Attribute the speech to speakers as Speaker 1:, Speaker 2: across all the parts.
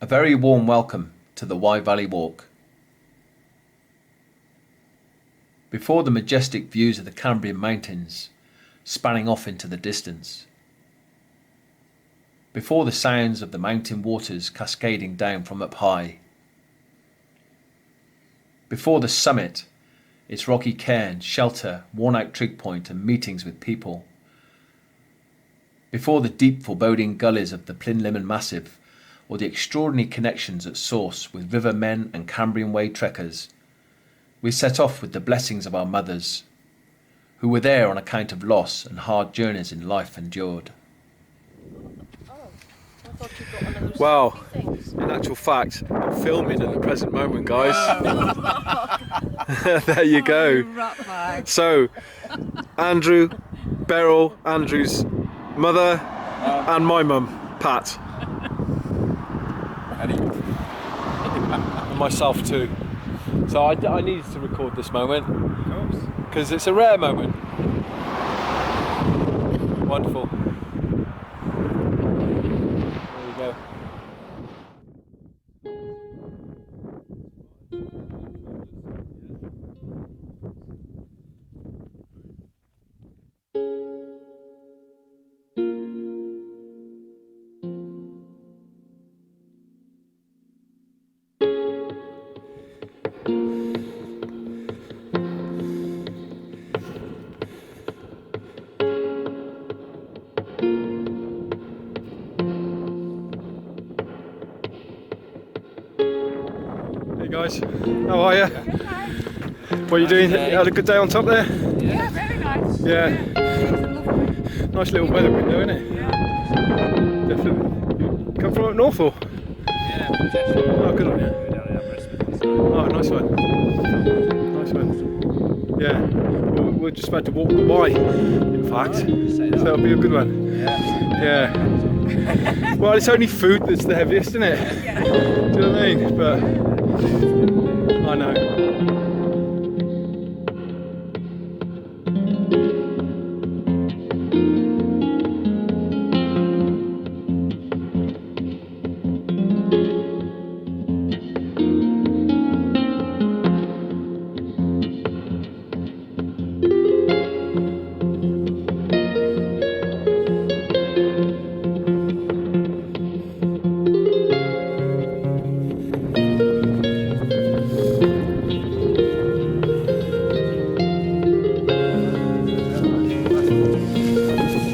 Speaker 1: A very warm welcome to the Wye Valley Walk. Before the majestic views of the Cambrian mountains spanning off into the distance, before the sounds of the mountain waters cascading down from up high, before the summit, its rocky cairn, shelter, worn-out trig point and meetings with people, before the deep foreboding gullies of the Plynlimon massif, or the extraordinary connections at source with river men and Cambrian way trekkers, we set off with the blessings of our mothers, who were there on account of loss and hard journeys in life endured.
Speaker 2: Well, in actual fact, I'm filming at the present moment, guys. There you go. So, Andrew, Beryl, Andrew's mother, and my mum, Pat. And myself too. So I needed to record this moment because it's a rare moment. Wonderful. There we go. Hey guys, how are you? What are you doing? You had a good day on top there?
Speaker 3: Yeah, very nice.
Speaker 2: Yeah.
Speaker 3: Lovely.
Speaker 2: Nice little weather window, isn't it?
Speaker 3: Yeah.
Speaker 2: Definitely. You come from up north or?
Speaker 4: Yeah, potentially.
Speaker 2: Oh, good on you.
Speaker 4: Go down there, Bristol.
Speaker 2: Oh, nice one. Nice one. Yeah. Well, we're just about to walk the Wye, in fact. So that'll be a good one. Yeah. Well, it's only food that's the heaviest, isn't it?
Speaker 3: Yeah.
Speaker 2: Do you know what I mean? But I know.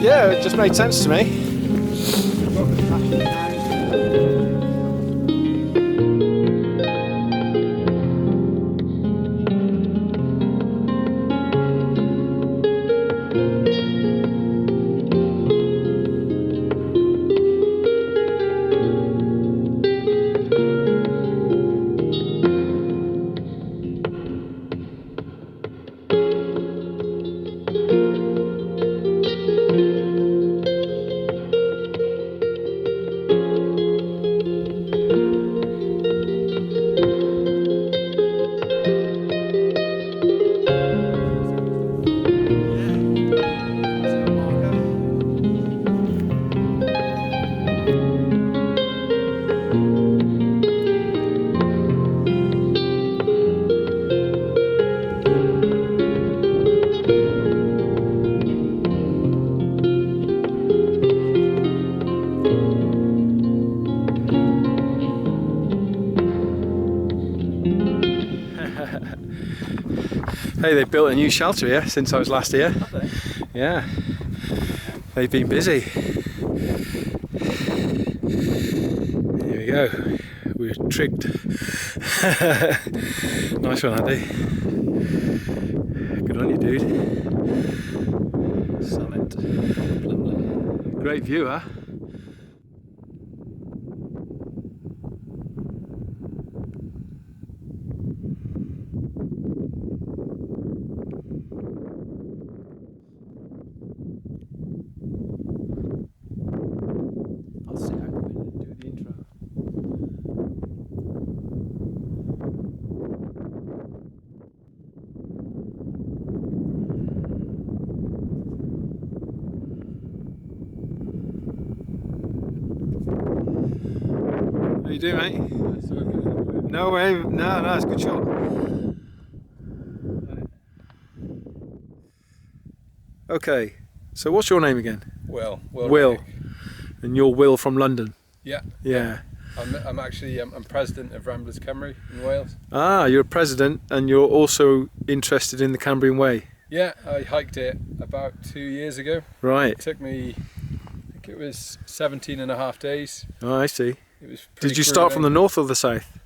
Speaker 2: Yeah, it just made sense to me. Hey, they built a new shelter here since I was last here. Yeah, they've been busy. Here we go. We're trigged. Nice one, Andy. Good on you, dude.
Speaker 4: Summit. Plynlimon.
Speaker 2: Great view, huh?
Speaker 4: I'll sit out and do the intro.
Speaker 2: How you doing, mate? No way. No, it's a good shot. Okay, so what's your name again?
Speaker 5: Will
Speaker 2: Will.
Speaker 5: Renwick.
Speaker 2: And you're Will from London?
Speaker 5: Yeah.
Speaker 2: Yeah.
Speaker 5: I'm actually I'm president of Ramblers Cwmru in Wales.
Speaker 2: Ah, you're a president and you're also interested in the Cambrian Way?
Speaker 5: Yeah, I hiked it about 2 years ago.
Speaker 2: Right.
Speaker 5: It took me, I think it was 17 and a half days.
Speaker 2: Oh, I see.
Speaker 5: It was
Speaker 2: Did you start from the north or the south?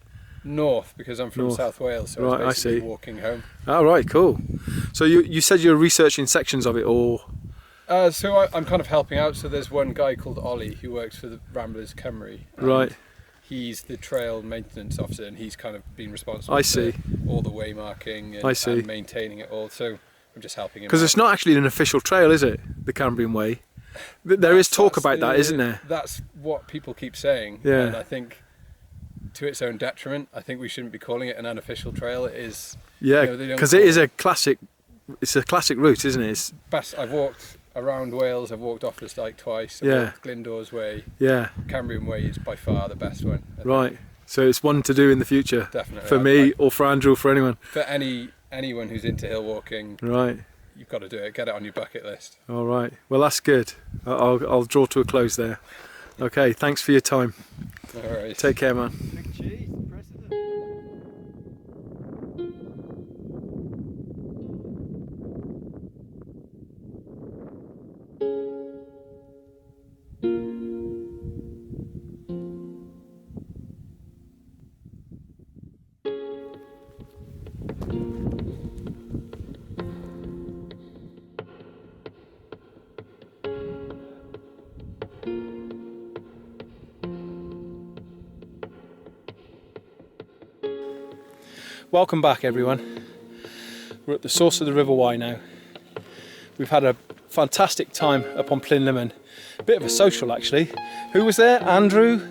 Speaker 5: north, because I'm from
Speaker 2: North.
Speaker 5: South Wales, so
Speaker 2: Right,
Speaker 5: I
Speaker 2: I
Speaker 5: was basically
Speaker 2: see.
Speaker 5: walking home.
Speaker 2: Oh, right, cool. So you said you're researching sections of it, or?
Speaker 5: I'm kind of helping out. So there's one guy called Ollie who works for the Ramblers Cwmru.
Speaker 2: Right.
Speaker 5: He's the trail maintenance officer, and he's kind of been responsible
Speaker 2: I
Speaker 5: for
Speaker 2: see.
Speaker 5: all the way marking
Speaker 2: I see.
Speaker 5: and maintaining it all. So I'm just helping him.
Speaker 2: Because
Speaker 5: out.
Speaker 2: it's not actually an official trail, is it? The Cambrian Way. There is talk about that, isn't there?
Speaker 5: That's what people keep saying.
Speaker 2: Yeah.
Speaker 5: And I think, to its own detriment, I think we shouldn't be calling it an unofficial trail. It is.
Speaker 2: Yeah,
Speaker 5: they don't
Speaker 2: because it
Speaker 5: call
Speaker 2: is a classic. It's a classic route, isn't it? It's,
Speaker 5: best. I've walked around Wales. I've walked off the Dyke twice. I've
Speaker 2: Yeah.
Speaker 5: walked Glyndor's Way.
Speaker 2: yeah,
Speaker 5: Cambrian Way is by far the best one. I think.
Speaker 2: right. So it's one to do in the future.
Speaker 5: Definitely.
Speaker 2: For me, or for Andrew, or for anyone.
Speaker 5: For anyone who's into hill walking,
Speaker 2: Right.
Speaker 5: you've got to do it. Get it on your bucket list.
Speaker 2: All right. Well, that's good. I'll draw to a close there. Okay. Thanks for your time.
Speaker 5: No worries.
Speaker 2: Take care, man. Welcome back, everyone. We're at the source of the River Wye now. We've had a fantastic time up on Plynlimon. A bit of a social, actually. Who was there? Andrew,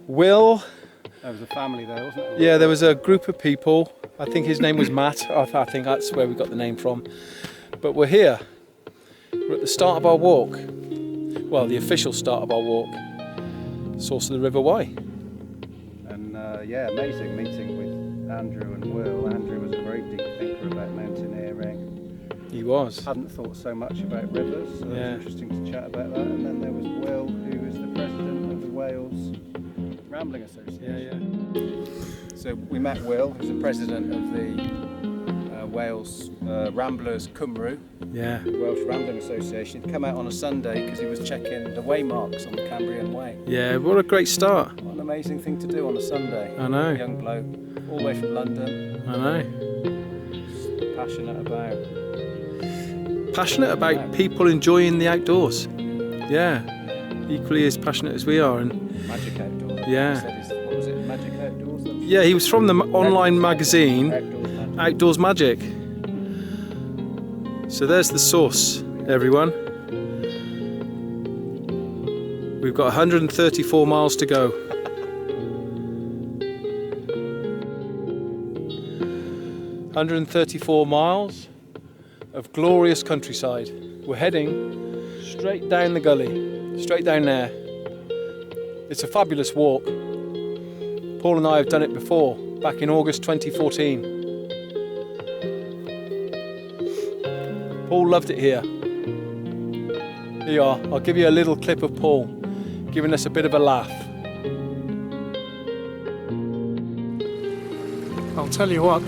Speaker 2: Will.
Speaker 4: There was a family there, wasn't it?
Speaker 2: Yeah, there was a group of people. I think his name was Matt. I think that's where we got the name from. But we're here. We're at the start of our walk. Well, the official start of our walk. Source of the River Wye.
Speaker 4: And yeah, amazing meeting with Andrew and Will. Andrew was a very deep thinker about mountaineering.
Speaker 2: He was.
Speaker 4: Hadn't thought so much about rivers, so
Speaker 2: Yeah.
Speaker 4: it was interesting to chat about that. And then there was Will, who is the president of the Wales Rambling Association.
Speaker 2: Yeah.
Speaker 4: So we met Will, who's the president of the Wales Ramblers Cwmru,
Speaker 2: Yeah.
Speaker 4: Welsh Rambling Association. He'd come out on a Sunday because he was checking the waymarks on the Cambrian Way.
Speaker 2: Yeah, what a great start.
Speaker 4: What an amazing thing to do on a Sunday.
Speaker 2: I know.
Speaker 4: Young bloke, all the way from London,
Speaker 2: I know. Passionate about people enjoying the outdoors. Yeah. Equally as passionate as we are. And
Speaker 4: Magic Outdoors.
Speaker 2: Yeah.
Speaker 4: He said what was it, Magic Outdoors?
Speaker 2: yeah, he was from the online magazine
Speaker 4: Outdoors Magic.
Speaker 2: Outdoors Magic. So there's the source, everyone. We've got 134 miles to go. 134 miles of glorious countryside. We're heading straight down the gully, straight down there. It's a fabulous walk. Paul and I have done it before, back in August 2014. Paul loved it here. Here you are. I'll give you a little clip of Paul giving us a bit of a laugh.
Speaker 6: I'll tell you what,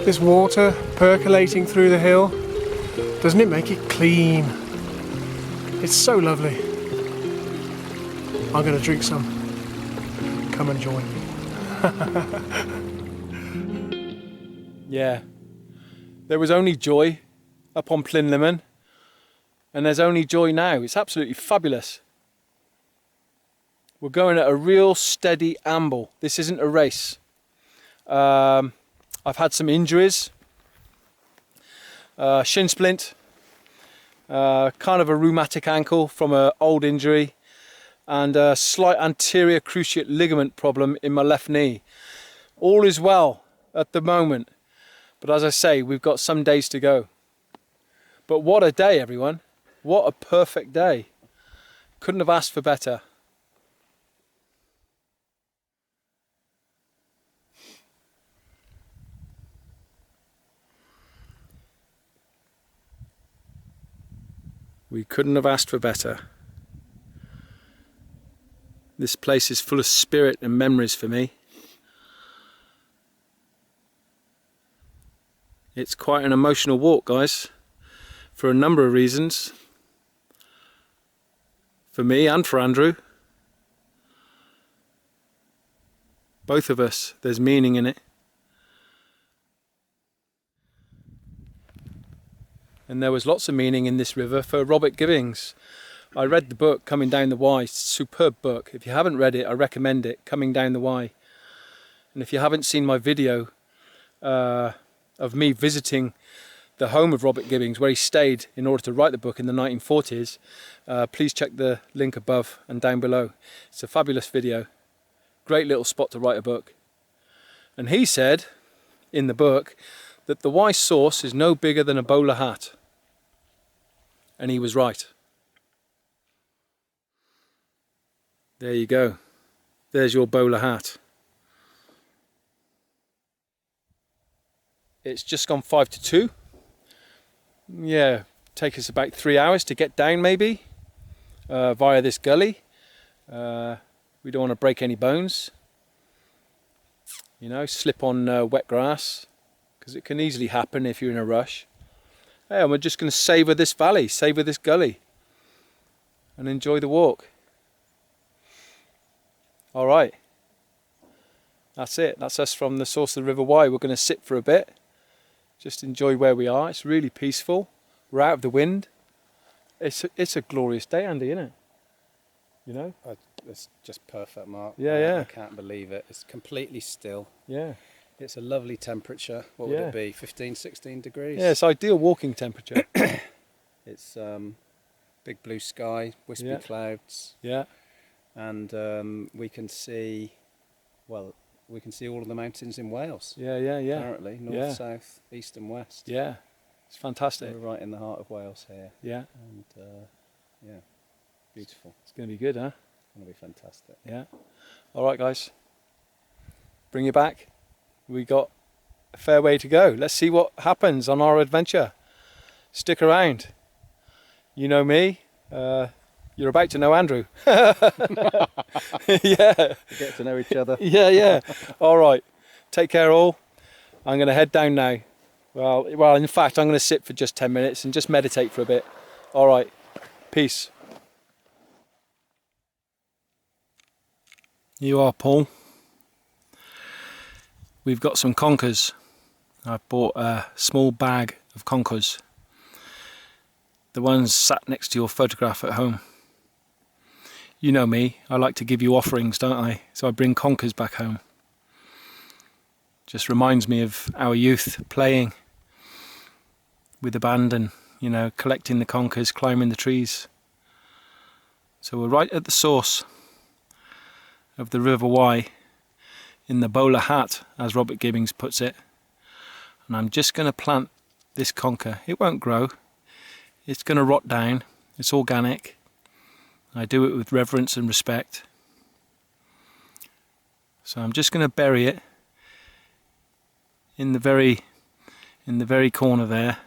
Speaker 6: this water percolating through the hill, doesn't it make it clean? It's so lovely. I'm going to drink some. Come and join me.
Speaker 2: Yeah. There was only joy up on Plynlimon, and there's only joy now. It's absolutely fabulous. We're going at a real steady amble. This isn't a race. I've had some injuries, shin splint, kind of a rheumatic ankle from an old injury, and a slight anterior cruciate ligament problem in my left knee. All is well at the moment, but as I say, we've got some days to go. But what a day, everyone. What a perfect day. Couldn't have asked for better. We couldn't have asked for better. This place is full of spirit and memories for me. It's quite an emotional walk, guys, for a number of reasons. For me and for Andrew. Both of us, there's meaning in it. And there was lots of meaning in this river for Robert Gibbings. I read the book, Coming Down the Wye, superb book. If you haven't read it, I recommend it, Coming Down the Wye. And if you haven't seen my video of me visiting the home of Robert Gibbings, where he stayed in order to write the book in the 1940s, please check the link above and down below. It's a fabulous video. Great little spot to write a book. And he said in the book that the Wye source is no bigger than a bowler hat. And he was right. There you go. There's your bowler hat. It's just gone 5 to 2. Yeah, take us about 3 hours to get down maybe via this gully. We don't want to break any bones. You know, slip on wet grass, because it can easily happen if you're in a rush. Hey, and we're just going to savour this valley, savour this gully, and enjoy the walk. All right, that's it. That's us from the source of the River Wye. We're going to sit for a bit, just enjoy where we are. It's really peaceful. We're out of the wind. It's a glorious day, Andy, isn't it? You know?
Speaker 4: It's just perfect, Mark.
Speaker 2: Yeah, yeah.
Speaker 4: I can't believe it. It's completely still.
Speaker 2: Yeah.
Speaker 4: It's a lovely temperature. What would it be? 15, 16 degrees?
Speaker 2: Yeah, it's ideal walking temperature.
Speaker 4: It's big blue sky, wispy clouds.
Speaker 2: Yeah.
Speaker 4: And we can see, well, we can see all of the mountains in Wales.
Speaker 2: Yeah.
Speaker 4: Apparently, north, south, east and west.
Speaker 2: Yeah, it's fantastic.
Speaker 4: We're right in the heart of Wales here.
Speaker 2: Yeah.
Speaker 4: And yeah, beautiful.
Speaker 2: It's going to be good, huh?
Speaker 4: It's going to be fantastic.
Speaker 2: Yeah. All right, guys. Bring you back. We got a fair way to go. Let's see what happens on our adventure. Stick around. You know me. You're about to know Andrew. Yeah.
Speaker 4: We get to know each other.
Speaker 2: Yeah. All right. Take care, all. I'm going to head down now. Well, in fact, I'm going to sit for just 10 minutes and just meditate for a bit. All right. Peace. You are, Paul. We've got some conkers. I've bought a small bag of conkers. The ones sat next to your photograph at home. You know me, I like to give you offerings, don't I? So I bring conkers back home. Just reminds me of our youth playing with the band and, you know, collecting the conkers, climbing the trees. So we're right at the source of the River Wye, in the bowler hat, as Robert Gibbings puts it. And I'm just going to plant this conker. It won't grow. It's going to rot down. It's organic. I do it with reverence and respect. So I'm just going to bury it in the very corner there.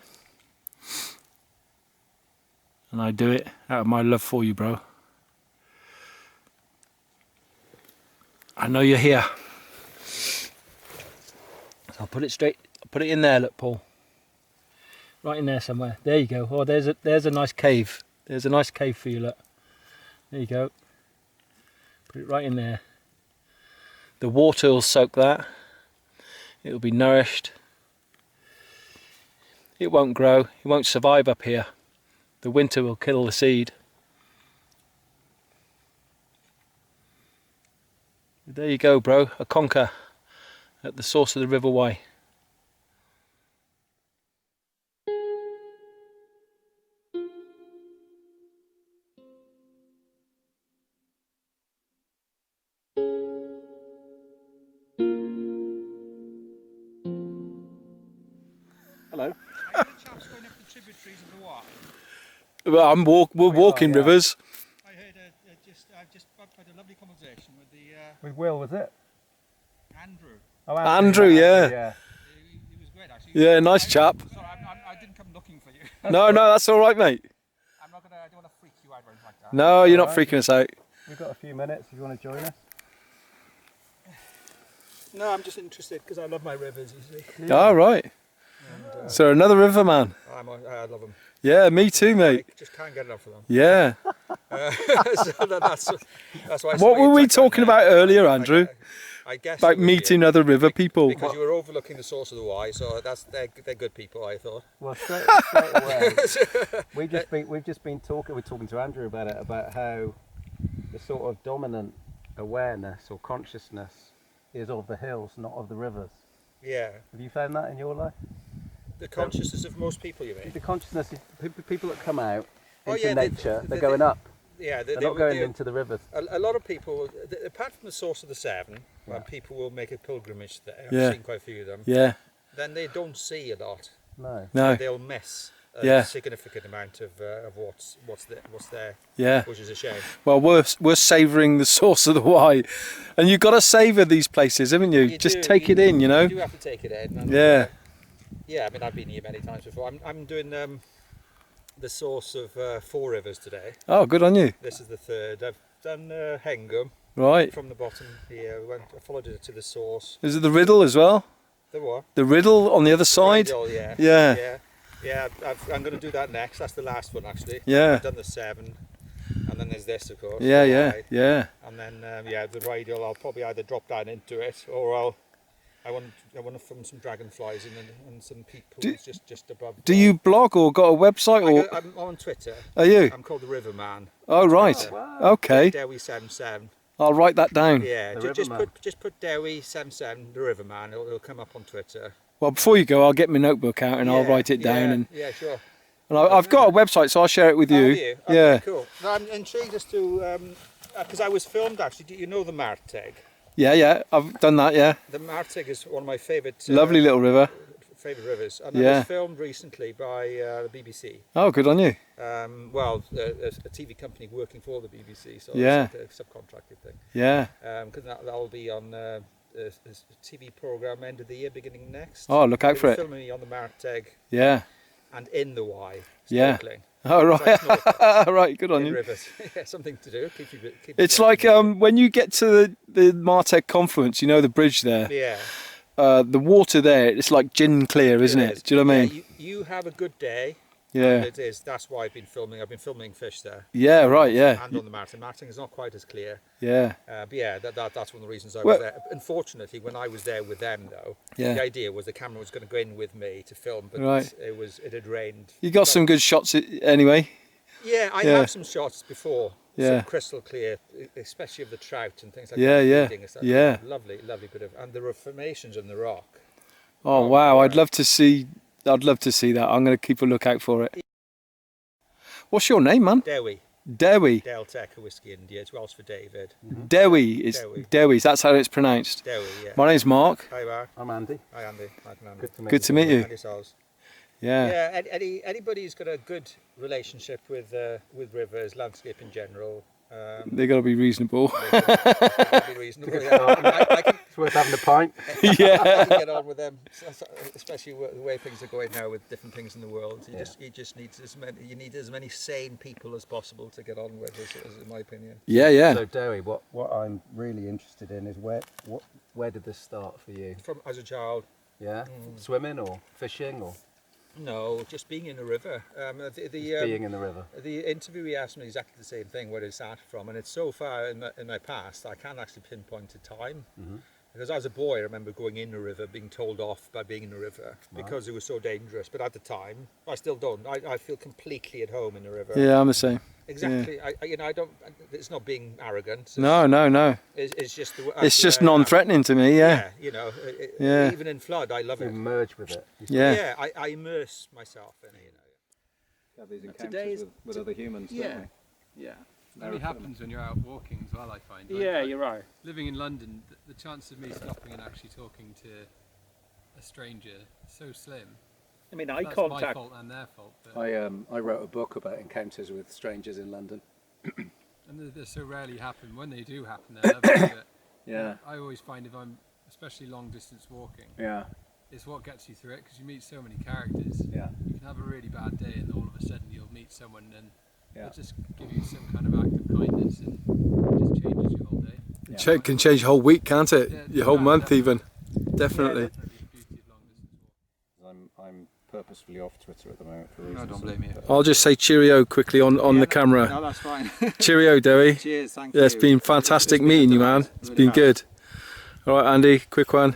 Speaker 2: And I do it out of my love for you, bro. I know you're here. So I'll put it straight. I'll put it in there, look, Paul. Right in there somewhere. There you go. Oh, there's a nice cave. There's a nice cave for you, look. There you go. Put it right in there. The water will soak that. It'll be nourished. It won't grow. It won't survive up here. The winter will kill the seed. There you go, bro. A conker at the source of the River Wye.
Speaker 4: Hello.
Speaker 2: Well, we're walking rivers.
Speaker 7: I heard I've just had a lovely conversation with
Speaker 4: With Will, was it?
Speaker 7: Andrew.
Speaker 4: Oh,
Speaker 2: Andrew, yeah.
Speaker 7: He was great actually.
Speaker 2: Yeah, nice chap.
Speaker 7: Sorry, I didn't come looking for you.
Speaker 2: No, that's all right, mate.
Speaker 7: I'm not going to freak you out or anything like that.
Speaker 2: No, you're not
Speaker 4: Alright.
Speaker 2: freaking us out.
Speaker 4: We've got a few minutes if you want to join us.
Speaker 7: No, I'm just interested because I love my rivers, you see.
Speaker 2: All right. So another river man.
Speaker 7: I love them.
Speaker 2: Yeah, me too, mate.
Speaker 7: I just can't get enough of them.
Speaker 2: Yeah.
Speaker 7: So that's why.
Speaker 2: What were we talking about earlier, Andrew?
Speaker 7: I guess
Speaker 2: About
Speaker 7: it would be
Speaker 2: meeting other river people.
Speaker 7: because you were overlooking the source of the Wye, so they're good people, I thought.
Speaker 4: Well, straight away, we've just been talking. We're talking to Andrew about it, about how the sort of dominant awareness or consciousness is of the hills, not of the rivers.
Speaker 7: Yeah,
Speaker 4: Have you found that in your life?
Speaker 7: the consciousness of most people, you mean?
Speaker 4: The consciousness is people that come out
Speaker 7: Oh,
Speaker 4: into
Speaker 7: yeah,
Speaker 4: nature. They're going up.
Speaker 7: Yeah,
Speaker 4: They're not going into the rivers.
Speaker 7: A lot of people, apart from the source of the Severn, when people will make a pilgrimage there,
Speaker 2: Yeah.
Speaker 7: I've seen quite a few of them,
Speaker 2: Yeah.
Speaker 7: then they don't see a lot.
Speaker 4: No.
Speaker 2: No.
Speaker 7: They'll miss a
Speaker 2: Yeah.
Speaker 7: significant amount of what's there,
Speaker 2: Yeah.
Speaker 7: which is a shame.
Speaker 2: Well, we're savouring the source of the Wye, and you've got to savour these places, haven't you?
Speaker 7: You
Speaker 2: Just
Speaker 7: do,
Speaker 2: take it in, you know.
Speaker 7: You do have to take it in. And,
Speaker 2: Yeah.
Speaker 7: yeah, I mean, I've been here many times before. I'm doing the source of 4 rivers today.
Speaker 2: Oh, good on you.
Speaker 7: This is the 3rd. I've done Hengum
Speaker 2: Right.
Speaker 7: from the bottom here. I followed it to the source.
Speaker 2: Is it the Riddle as well?
Speaker 7: The what?
Speaker 2: The Riddle on the other side?
Speaker 7: Radial, yeah.
Speaker 2: Yeah.
Speaker 7: Yeah, I'm going to do that next. That's the last one, actually.
Speaker 2: Yeah.
Speaker 7: I've done the 7. And then there's this, of course.
Speaker 2: Yeah,
Speaker 7: the
Speaker 2: yeah,
Speaker 7: Wye.
Speaker 2: yeah.
Speaker 7: And then, the radial, I'll probably either drop down into it or I want to film some dragonflies and some people just above.
Speaker 2: Do you blog or got a website or?
Speaker 7: I'm on Twitter.
Speaker 2: Are you?
Speaker 7: I'm called the River Man.
Speaker 2: Oh, right. Okay.
Speaker 7: Dewi 77.
Speaker 2: I'll write that down.
Speaker 7: Yeah,
Speaker 4: The
Speaker 7: just
Speaker 4: River Man.
Speaker 7: put Dewi 77, the River Man. It'll come up on Twitter.
Speaker 2: Well, before you go, I'll get my notebook out and I'll
Speaker 7: Yeah,
Speaker 2: write it down. And
Speaker 7: yeah, sure.
Speaker 2: I've got a website, so I'll share it with you.
Speaker 7: Oh, have you? Okay,
Speaker 2: Yeah.
Speaker 7: cool. No, I'm intrigued as to because I was filmed actually. Do you know the Marteg?
Speaker 2: Yeah, yeah. I've done that. Yeah.
Speaker 7: The Marteg is one of my favourite.
Speaker 2: Lovely little river.
Speaker 7: Favourite rivers, and
Speaker 2: Yeah.
Speaker 7: it was filmed recently by the BBC.
Speaker 2: Oh, good on you.
Speaker 7: A TV company working for the BBC, so
Speaker 2: Yeah.
Speaker 7: it's like a subcontracted thing.
Speaker 2: Yeah.
Speaker 7: Because that'll be on a TV programme end of the year, beginning next.
Speaker 2: Oh, look out
Speaker 7: They
Speaker 2: for
Speaker 7: were
Speaker 2: it.
Speaker 7: Filming me on the Marteg
Speaker 2: Yeah.
Speaker 7: and in the Wye.
Speaker 2: Yeah.
Speaker 7: Snorkeling.
Speaker 2: Oh, right.
Speaker 7: It's like snorkeling
Speaker 2: Right. Good on
Speaker 7: in
Speaker 2: you.
Speaker 7: rivers. Yeah, something to do. Keep
Speaker 2: It's
Speaker 7: you
Speaker 2: like
Speaker 7: busy.
Speaker 2: when you get to the Marteg confluence, you know the bridge there.
Speaker 7: Yeah.
Speaker 2: The water there, it's like gin clear, isn't it?
Speaker 7: is.
Speaker 2: Do you know what I mean?
Speaker 7: Yeah, you have a good day.
Speaker 2: Yeah.
Speaker 7: And it is. That's why I've been filming. I've been filming fish there.
Speaker 2: Yeah. Right. Yeah.
Speaker 7: And on the Martin. Martin is not quite as clear.
Speaker 2: Yeah.
Speaker 7: But yeah, that's one of the reasons I
Speaker 2: Well-
Speaker 7: was there. Unfortunately, when I was there with them, though,
Speaker 2: Yeah.
Speaker 7: the idea was the camera was going to go in with me to film, but
Speaker 2: Right.
Speaker 7: it had rained.
Speaker 2: You got some good shots anyway.
Speaker 7: Yeah, I
Speaker 2: Yeah.
Speaker 7: have some shots before.
Speaker 2: Yeah.
Speaker 7: Some crystal clear, especially of the trout and things like
Speaker 2: Yeah,
Speaker 7: that.
Speaker 2: yeah,
Speaker 7: feeding and stuff.
Speaker 2: yeah.
Speaker 7: Lovely bit of, and there are formations in the rock.
Speaker 2: Oh wow! I'd love to see that. I'm going to keep a lookout for it. What's your name, man?
Speaker 7: Dewi,
Speaker 2: Dewi.
Speaker 7: Del Teca Whiskey India. It's Welsh for David.
Speaker 2: Dewi is
Speaker 7: Dewi.
Speaker 2: Dewi's. That's how it's pronounced.
Speaker 7: Dewi, yeah.
Speaker 2: My name's Mark.
Speaker 7: Hi, Mark.
Speaker 4: I'm Andy.
Speaker 7: Hi, Andy. Hi, Andy.
Speaker 4: Good to meet
Speaker 2: Good to meet you.
Speaker 7: And yourselves.
Speaker 2: Yeah.
Speaker 7: Yeah, anybody who's got a good relationship with rivers, landscape in general,
Speaker 2: They got to be reasonable.
Speaker 7: be reasonable. Yeah. I can
Speaker 4: It's worth having a pint.
Speaker 7: I
Speaker 2: Yeah.
Speaker 7: can get on with them, especially the way things are going now with different things in the world. You just need as many sane people as possible to get on with, as in my opinion.
Speaker 2: Yeah. Yeah.
Speaker 4: So Dewi, what I'm really interested in is where did this start for you?
Speaker 7: From as a child,
Speaker 4: Yeah, swimming or fishing or
Speaker 7: no, just being in a river.
Speaker 4: being in the river.
Speaker 7: The interviewee asked me exactly the same thing, where it started from, and it's so far in my past I can't actually pinpoint a time. Because as a boy I remember going in a river, being told off by being in a river because it was so dangerous. But at the time, I still don't. I feel completely at home in a river.
Speaker 2: Yeah. I'm the same.
Speaker 7: Exactly. I don't. It's not being arrogant. It's,
Speaker 2: No.
Speaker 7: It's just the.
Speaker 2: It's just non-threatening to me. Yeah.
Speaker 7: Yeah. Even in flood, I love
Speaker 4: You
Speaker 7: it.
Speaker 4: merge with it.
Speaker 2: Yeah.
Speaker 7: I immerse myself in it.
Speaker 8: Have these
Speaker 7: Today's-
Speaker 8: encounters with other humans,
Speaker 7: Yeah.
Speaker 8: don't we?
Speaker 5: Yeah. It only happens when you're out walking as well, I find.
Speaker 6: Yeah, you're right.
Speaker 5: Living in London, the chance of me stopping and actually talking to a stranger is so slim.
Speaker 6: I mean,
Speaker 5: That's my fault and their fault. But,
Speaker 8: I wrote a book about encounters with strangers in London.
Speaker 5: and they so rarely happen. When they do happen, they're lovely. But
Speaker 8: Yeah.
Speaker 5: I always find if I'm, especially long distance walking,
Speaker 8: Yeah.
Speaker 5: it's what gets you through it because you meet so many characters.
Speaker 8: Yeah.
Speaker 5: You can have a really bad day and all of a sudden you'll meet someone and
Speaker 8: Yeah.
Speaker 2: Just give you some kind of act of kindness and it just changes your whole day.
Speaker 8: Yeah.
Speaker 2: Can change your whole week, can't it?
Speaker 3: Yeah,
Speaker 2: Your whole month
Speaker 3: definitely.
Speaker 2: even. Definitely.
Speaker 8: I'm purposefully off Twitter at the moment for
Speaker 3: No,
Speaker 8: reasons.
Speaker 3: don't blame you.
Speaker 2: I'll just say cheerio quickly on the camera.
Speaker 3: No, that's fine.
Speaker 2: Cheerio, Dewi.
Speaker 3: Cheers, thank
Speaker 2: Yeah,
Speaker 3: you.
Speaker 2: it's been fantastic meeting you, man. It's
Speaker 3: Really
Speaker 2: been
Speaker 3: has.
Speaker 2: good. All right, Andy, quick one.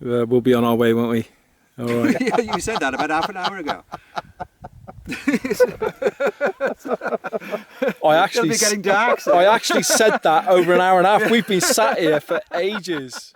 Speaker 2: We'll be on our way, won't we? All right.
Speaker 3: You said that about half an hour ago. It'll be getting dark. So.
Speaker 2: I actually said that over an hour and a half. We've been sat here for ages.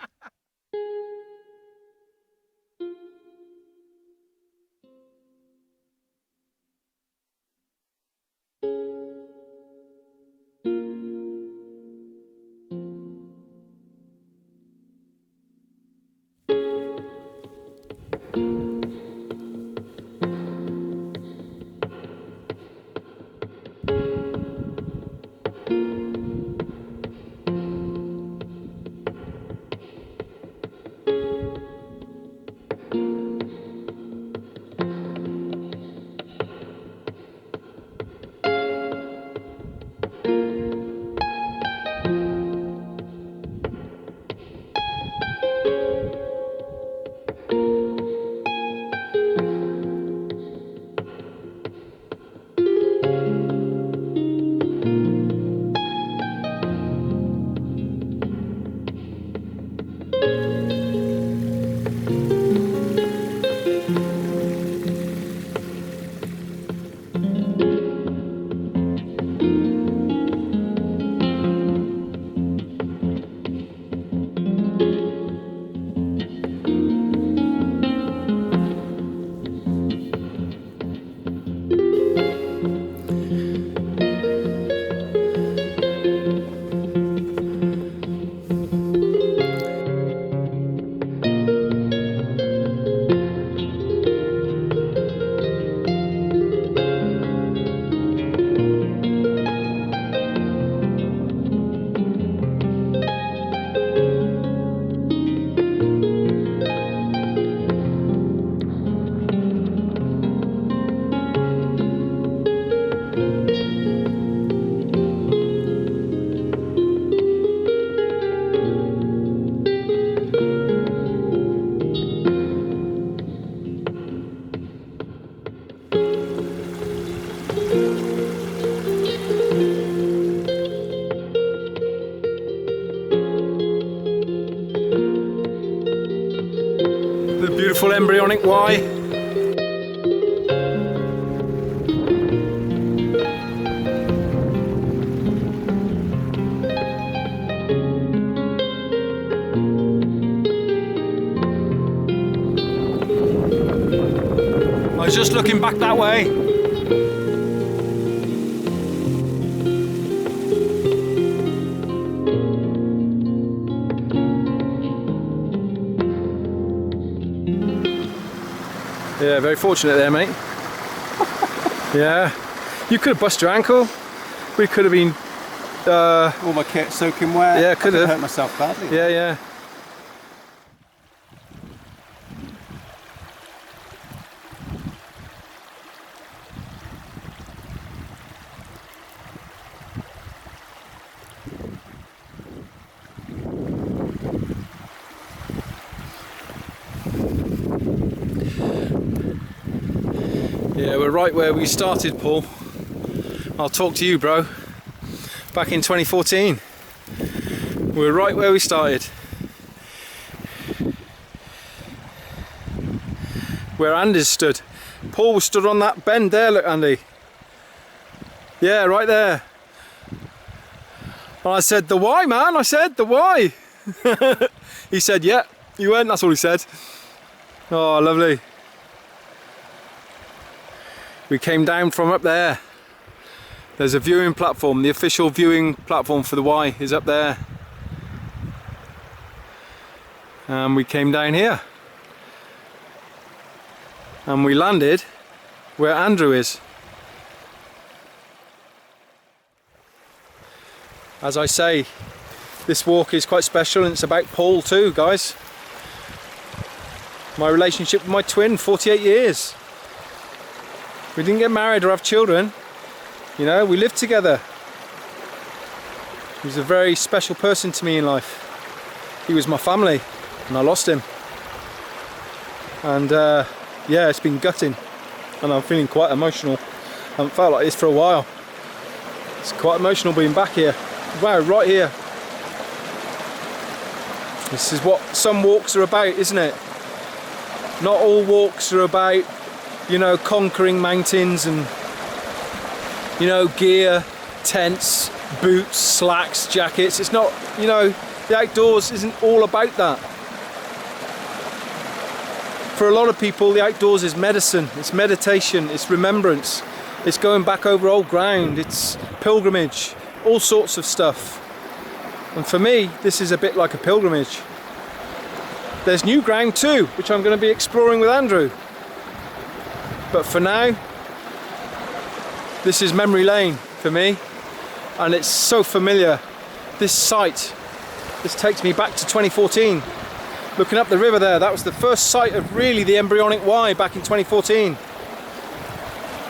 Speaker 2: The beautiful embryonic Wye. I was just looking back that way. Yeah, very fortunate there, mate. Yeah, you could have busted your ankle. We could have been.
Speaker 4: All my kit soaking wet.
Speaker 2: Yeah, could
Speaker 4: I
Speaker 2: have.
Speaker 4: hurt myself badly.
Speaker 2: Yeah, yeah. Yeah, we're right where we started, Paul. I'll talk to you, bro. Back in 2014. We're right where we started. Where Andy's stood. Paul was stood on that bend there, look, Andy. Yeah, right there. And I said, the Wye, man. I said, the Wye. He said, yeah, you went. That's all he said. Oh, lovely. We came down from up there. There's a viewing platform. The official viewing platform for the Wye is up there. And we came down here. And we landed where Andrew is. As I say, this walk is quite special, and it's about Paul too, guys. My relationship with my twin, 48 years. We didn't get married or have children, You know, we lived together. He was a very special person to me in life. He was my family, and I lost him. And yeah, it's been gutting, and I'm feeling quite emotional. I haven't felt like this for a while. It's quite emotional being back here. Wow, right here. This is what some walks are about, isn't it? Not all walks are about, you know, conquering mountains and, you know, gear, tents, boots, slacks, jackets. It's not, you know, the outdoors isn't all about that. For a lot of people, the outdoors is medicine, it's meditation, it's remembrance, it's going back over old ground, it's pilgrimage, all sorts of stuff. And for me, this is a bit like a pilgrimage. There's new ground too, which I'm going to be exploring with Andrew. But for now, this is memory lane for me, and it's so familiar. This site, this takes me back to 2014. Looking up the river there, that was the first sight of really the embryonic Wye back in 2014.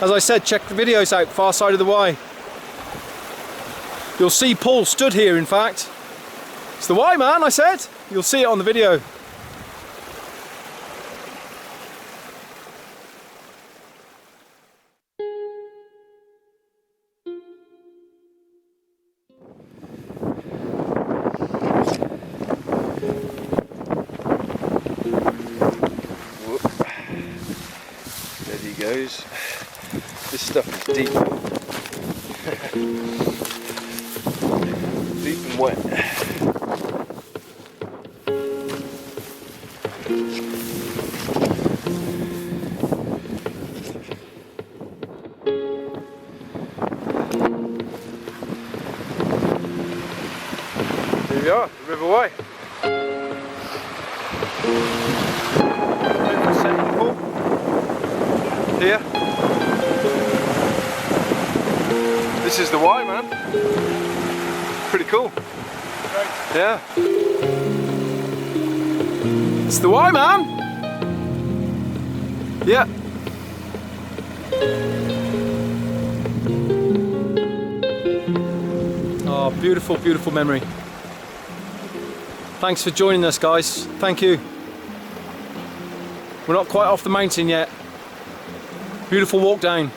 Speaker 2: As I said, check the videos out, far side of the Wye. You'll see Paul stood here, in fact. It's the Wye, man, I said. You'll see it on the video. Goes. This stuff is deep. Deep and wet. Here we are, the River Wye. Here. This is the Wye, man. Pretty cool. Right. Yeah. It's the Wye, man. Yeah. Oh, beautiful, beautiful memory. Thanks for joining us, guys. Thank you. We're not quite off the mountain yet. Beautiful walk down.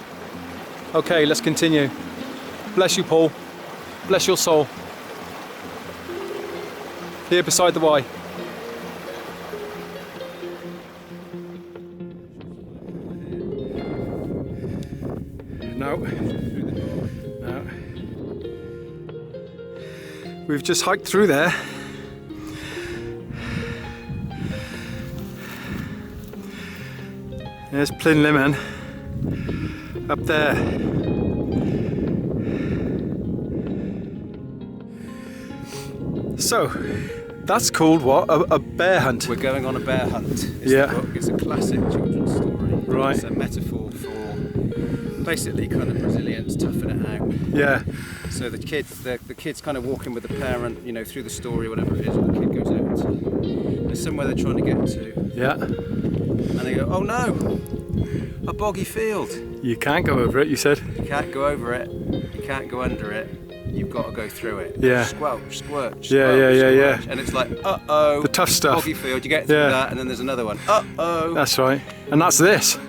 Speaker 2: Okay, let's continue. Bless you, Paul. Bless your soul. Here beside the Wye. No. No. We've just hiked through there. There's Plynlimon. Up there. So, that's called what? A bear hunt?
Speaker 4: We're going on a bear hunt. It's a classic children's story.
Speaker 2: Right.
Speaker 4: It's a metaphor for basically kind of Brazilians toughing it out.
Speaker 2: Yeah.
Speaker 4: So the kid's kind of walking with the parent, you know, through the story, whatever it is, and the kid goes out. There's somewhere they're trying to get to.
Speaker 2: Yeah.
Speaker 4: And they go, oh no! A boggy field.
Speaker 2: You can't go over it, you said.
Speaker 4: You can't go over it. You can't go under it. You've got to go through it.
Speaker 2: Yeah.
Speaker 4: Squelch, squelch.
Speaker 2: Yeah.
Speaker 4: And it's like, uh-oh.
Speaker 2: The tough stuff.
Speaker 4: Boggy field. You get through that, and then there's another one. Uh-oh.
Speaker 2: That's right. And that's this.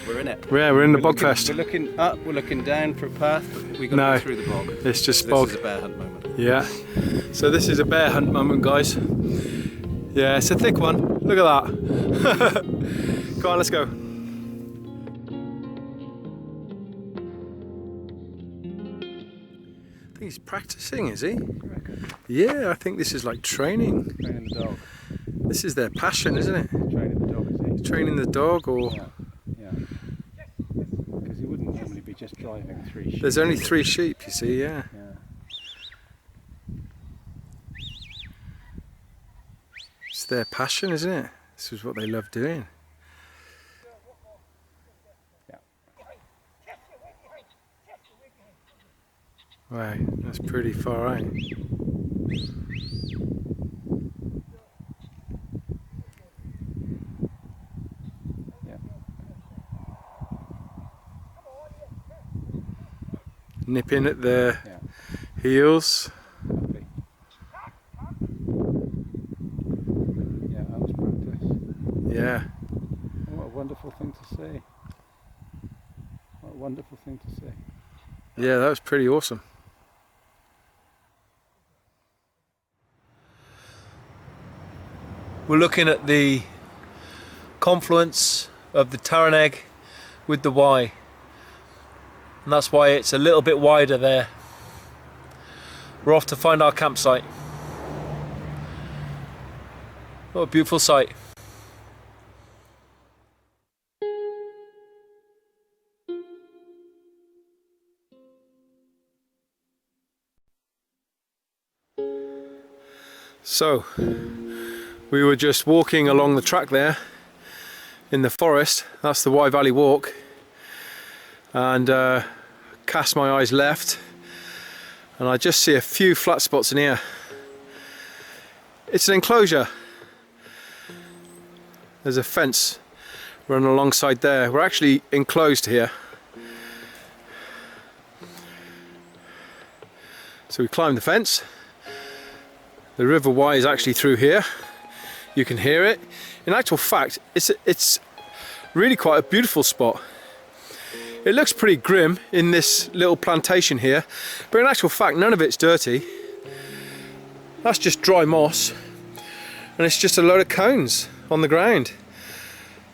Speaker 4: We're in it.
Speaker 2: Yeah, we're in the Bogfest.
Speaker 4: We're looking up. We're looking down for a path, but we got to go through the bog.
Speaker 2: It's just
Speaker 4: this
Speaker 2: bog.
Speaker 4: This is a bear hunt moment.
Speaker 2: Yeah. So this is a bear hunt moment, guys. Yeah, it's a thick one. Look at that. Come on, let's go. He's practicing, is he? Yeah, I think this is like training.
Speaker 8: Training the dog.
Speaker 2: This is their passion, isn't it?
Speaker 8: Training the dog, is he?
Speaker 2: Training the dog, or...
Speaker 8: Yeah. Because he wouldn't normally be just driving 3 sheep.
Speaker 2: There's only 3 sheep, you see, yeah. It's their passion, isn't it? This is what they love doing. Wow, that's pretty far out. nipping at their heels.
Speaker 8: Happy. Yeah, that was practice.
Speaker 2: Yeah.
Speaker 8: What a wonderful thing to see. What a wonderful thing to see.
Speaker 2: Yeah, that was pretty awesome. We're looking at the confluence of the Taraneg with the Wye, and that's why it's a little bit wider there. We're off to find our campsite. What a beautiful sight. So, we were just walking along the track there in the forest. That's the Wye Valley Walk, and cast my eyes left and I just see a few flat spots in here. It's an enclosure. There's a fence running alongside there. We're actually enclosed here. So we climbed the fence. The River Wye is actually through here. You can hear it. In actual fact, it's really quite a beautiful spot. It looks pretty grim in this little plantation here, but in actual fact, none of it's dirty. That's just dry moss, and it's just a load of cones on the ground.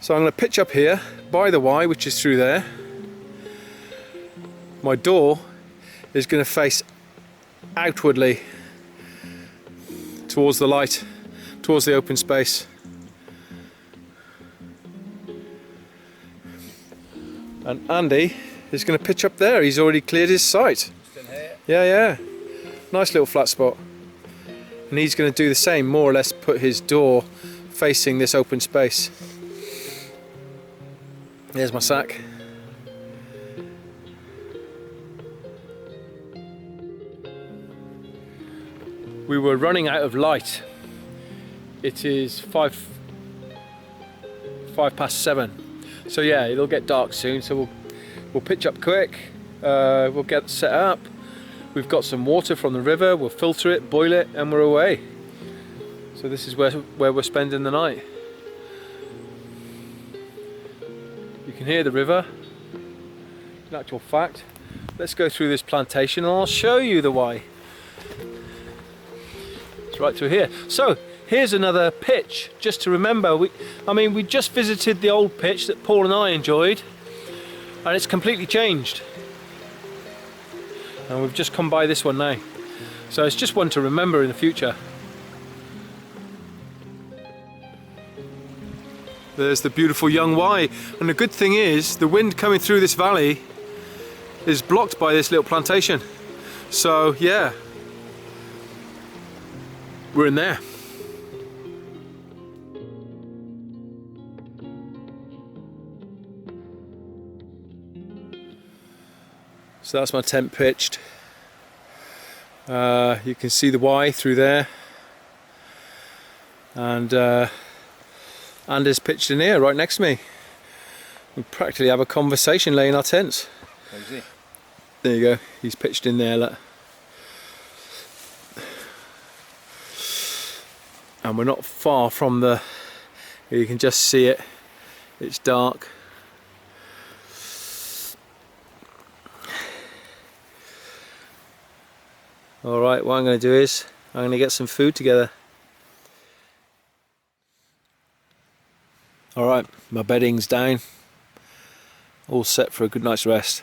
Speaker 2: So I'm going to pitch up here by the Wye, which is through there. My door is going to face outwardly towards the light, towards the open space. And Andy is going to pitch up there. He's already cleared his site. Yeah. Nice little flat spot. And he's going to do the same, more or less put his door facing this open space. There's my sack. We were running out of light. It is 7:05. So yeah, it'll get dark soon. So we'll pitch up quick. We'll get set up. We've got some water from the river. We'll filter it, boil it, and we're away. So this is where we're spending the night. You can hear the river. In actual fact, let's go through this plantation and I'll show you the Wye. It's right through here. So here's another pitch, just to remember. We just visited the old pitch that Paul and I enjoyed, and it's completely changed. And we've just come by this one now. So it's just one to remember in the future. There's the beautiful young Wye, and the good thing is the wind coming through this valley is blocked by this little plantation. So yeah, we're in there. So that's my tent pitched. You can see the Wye through there, and Anders pitched in here right next to me. We practically have a conversation laying our tents.
Speaker 1: Crazy.
Speaker 2: There you go, he's pitched in there, look. And we're not far from the, you can just see it, it's dark. Alright, what I'm going to do is, I'm going to get some food together. Alright, my bedding's down, all set for a good night's rest.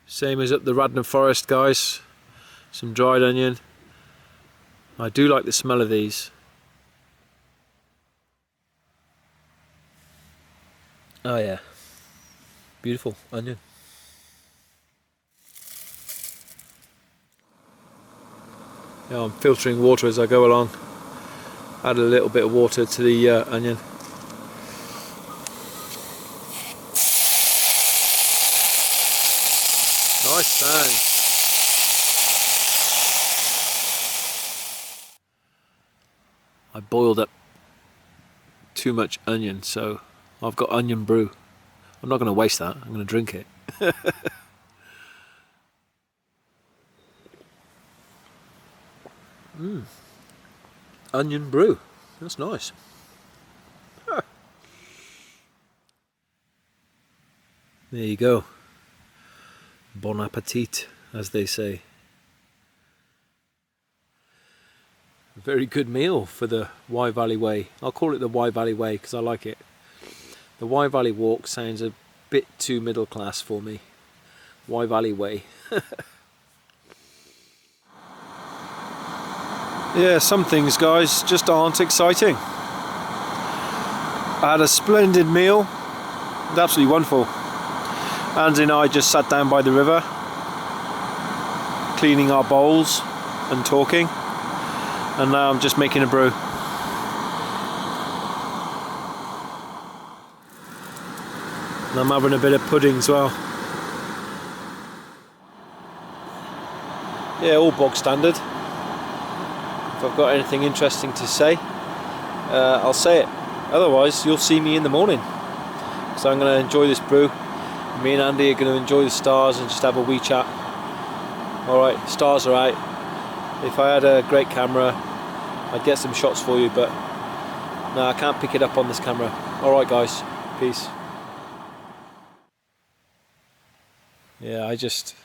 Speaker 2: Same as up the Radnor Forest, guys. Some dried onion. I do like the smell of these. Oh yeah, beautiful onion. Yeah, I'm filtering water as I go along. Add a little bit of water to the onion. Nice sound. I boiled up too much onion, so I've got onion brew. I'm not going to waste that, I'm going to drink it. Onion brew, that's nice. Huh. There you go. Bon appetit, as they say. A very good meal for the Wye Valley Way. I'll call it the Wye Valley Way because I like it. The Wye Valley Walk sounds a bit too middle class for me. Wye Valley Way. Yeah, some things, guys, just aren't exciting. I had a splendid meal. It was absolutely wonderful. Andy and I just sat down by the river, cleaning our bowls and talking. And now I'm just making a brew. And I'm having a bit of pudding as well. Yeah, all bog standard. If I've got anything interesting to say, I'll say it. Otherwise, you'll see me in the morning. So I'm going to enjoy this brew. Me and Andy are going to enjoy the stars and just have a wee chat. Alright, stars are out. If I had a great camera, I'd get some shots for you, but no, I can't pick it up on this camera. Alright guys, peace. Yeah, I just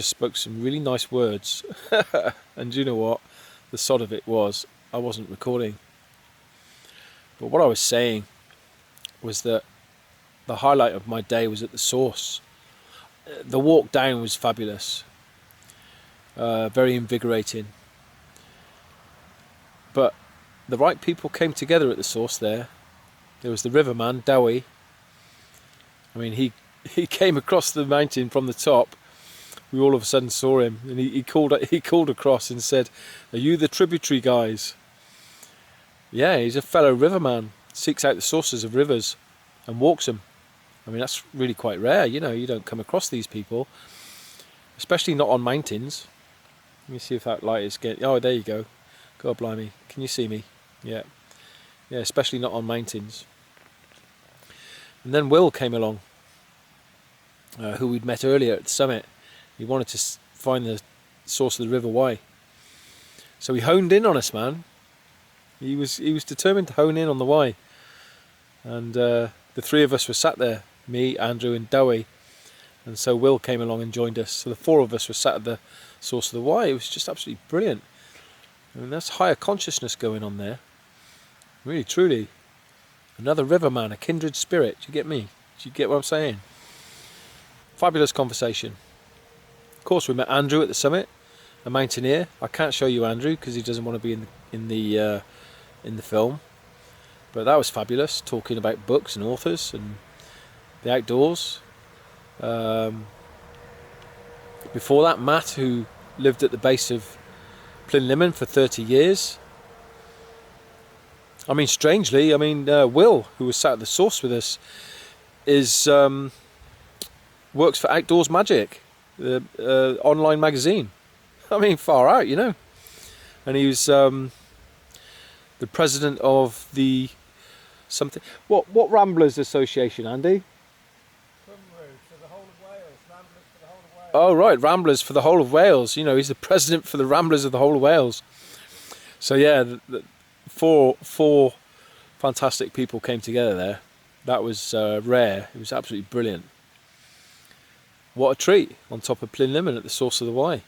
Speaker 2: spoke some really nice words. And you know what? The sod of it was, I wasn't recording. But what I was saying was that the highlight of my day was at the source. The walk down was fabulous. Very invigorating. But the right people came together at the source there. There was the River Man Dewi. I mean, he came across the mountain from the top. We all of a sudden saw him, and he called across and said, "Are you the tributary guys?" Yeah, he's a fellow riverman. Seeks out the sources of rivers and walks them. I mean, that's really quite rare. You know, you don't come across these people, especially not on mountains. Let me see if that light is getting... Oh, there you go. God blimey. Can you see me? Yeah. Yeah, especially not on mountains. And then Will came along, who we'd met earlier at the summit. He wanted to find the source of the River Wye. So he honed in on us, man. He was determined to hone in on the Wye. And the three of us were sat there, me, Andrew and Dewi. And so Will came along and joined us. So the four of us were sat at the source of the Wye. It was just absolutely brilliant. I mean, that's higher consciousness going on there. Really, truly. Another riverman, a kindred spirit. Do you get me? Do you get what I'm saying? Fabulous conversation. Of course, we met Andrew at the summit, a mountaineer. I can't show you Andrew because he doesn't want to be in the film. But that was fabulous, talking about books and authors and the outdoors. Before that, Matt, who lived at the base of Plynlimon for 30 years. I mean, strangely, Will, who was sat at the source with us, is works for Outdoors Magic, the online magazine. I mean, far out, you know. And he was the president of the something. What Ramblers Association, Andy? Oh right, Ramblers for the whole of Wales. You know, he's the president for the Ramblers of the whole of Wales. So yeah, four fantastic people came together there. That was rare. It was absolutely brilliant. What a treat on top of Plynlimon at the source of the Wye.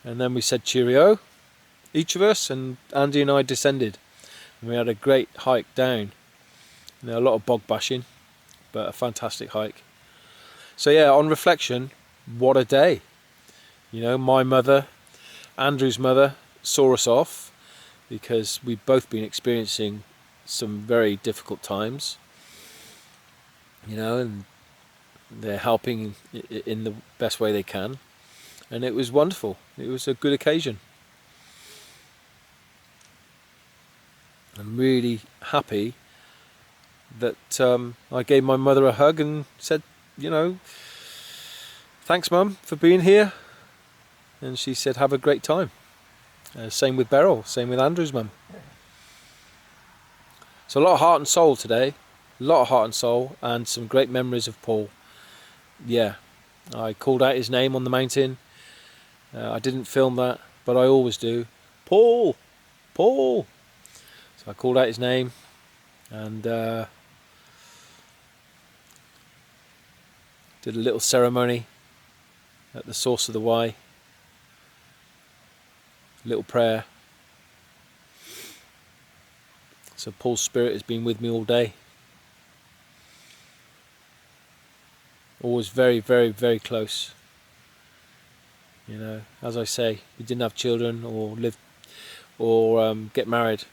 Speaker 2: And then we said cheerio, each of us, and Andy and I descended. And we had a great hike down. You know, a lot of bog bashing, but a fantastic hike. So yeah, on reflection, what a day. You know, my mother, Andrew's mother, saw us off because we've both been experiencing some very difficult times. You know, and they're helping in the best way they can. And it was wonderful. It was a good occasion. I'm really happy that I gave my mother a hug and said, you know, thanks Mum for being here. And she said, have a great time. Same with Beryl, same with Andrew's mum. So a lot of heart and soul today. A lot of heart and soul, and some great memories of Paul. Yeah, I called out his name on the mountain. I didn't film that, but I always do. Paul! Paul! So I called out his name, and did a little ceremony at the source of the Wye. A little prayer. So Paul's spirit has been with me all day. Always very, very, very close. You know, as I say, we didn't have children or live or get married.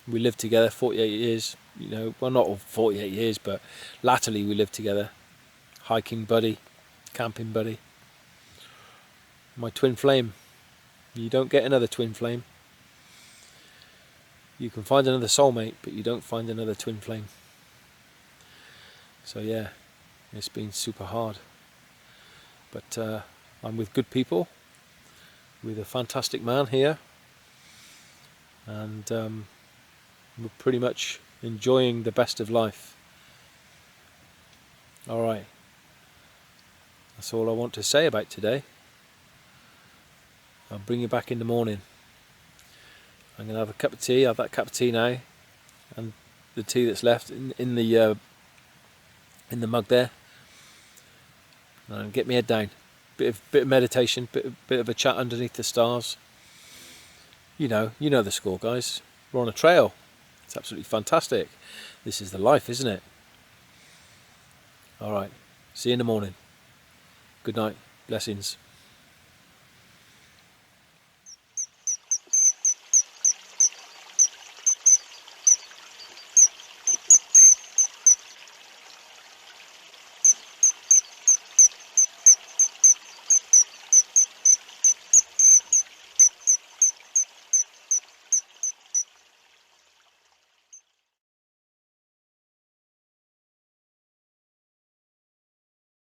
Speaker 2: We lived together 48 years. You know, well, not all 48 years, but latterly we lived together. Hiking buddy, camping buddy. My twin flame. You don't get another twin flame. You can find another soulmate, but you don't find another twin flame. So yeah, it's been super hard. But I'm with good people, with a fantastic man here, and we're pretty much enjoying the best of life. Alright, that's all I want to say about today. I'll bring you back in the morning. I'm going to have a cup of tea. I have that cup of tea now, and the tea that's left in the mug there. And get my head down. Bit of meditation, bit of a chat underneath the stars. You know the score, guys. We're on a trail. It's absolutely fantastic. This is the life, isn't it? All right. See you in the morning. Good night. Blessings.